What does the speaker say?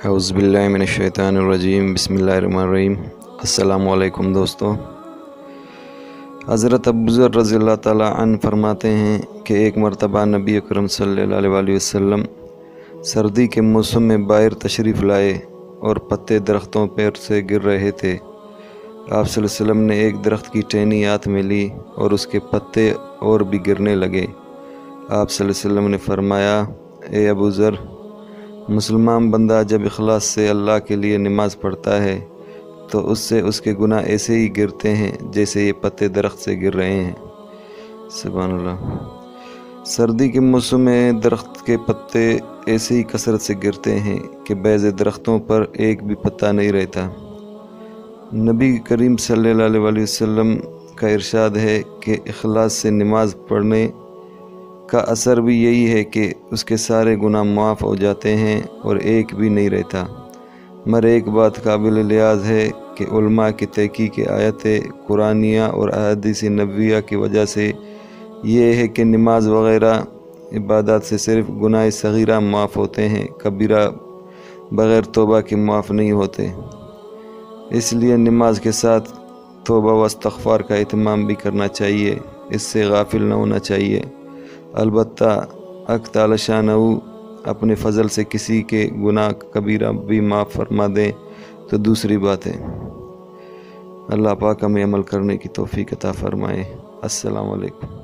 اعوذ باللہ من الشیطان الرجیم، بسم اللہ الرحمن الرحیم۔ السلام علیکم دوستو۔ حضرت ابوذر رضی اللہ تعالیٰ عنہ فرماتے ہیں کہ ایک مرتبہ نبی اکرم صلی اللہ علیہ وسلم سردی کے موسم میں باہر تشریف لائے اور پتے درختوں پر سے گر رہے تھے۔ آپ صلی اللہ علیہ وسلم نے ایک درخت کی ٹہنی ہاتھ میں لی اور اس کے پتے اور بھی گرنے لگے۔ آپ صلی اللہ علیہ وسلم نے فرمایا، اے ابوذر، مسلمان بندہ جب اخلاص سے اللہ کے لیے نماز پڑھتا ہے تو اس سے اس کے گناہ ایسے ہی گرتے ہیں جیسے یہ پتے درخت سے گر رہے ہیں۔ سبحان اللہ۔ سردی کے موسم میں درخت کے پتے ایسے ہی کثرت سے گرتے ہیں کہ بعض درختوں پر ایک بھی پتا نہیں رہتا۔ نبی کریم صلی اللہ علیہ وسلم کا ارشاد ہے کہ اخلاص سے نماز پڑھنے کا اثر بھی یہی ہے کہ اس کے سارے گناہ معاف ہو جاتے ہیں اور ایک بھی نہیں رہتا۔ مگر ایک بات قابل لحاظ ہے کہ علماء کی تحقیق آیت قرآنیہ اور احادیث نبویہ کی وجہ سے یہ ہے کہ نماز وغیرہ عبادات سے صرف گناہ صغیرہ معاف ہوتے ہیں، کبیرہ بغیر توبہ کے معاف نہیں ہوتے۔ اس لیے نماز کے ساتھ توبہ و استغفار کا اہتمام بھی کرنا چاہیے، اس سے غافل نہ ہونا چاہیے۔ البتہ حق تعالی شانہ اپنے فضل سے کسی کے گناہ کبیرہ بھی معاف فرما دیں تو دوسری بات ہے۔ اللہ پاک ہمیں عمل کرنے کی توفیق عطا فرمائے۔ السلام علیکم۔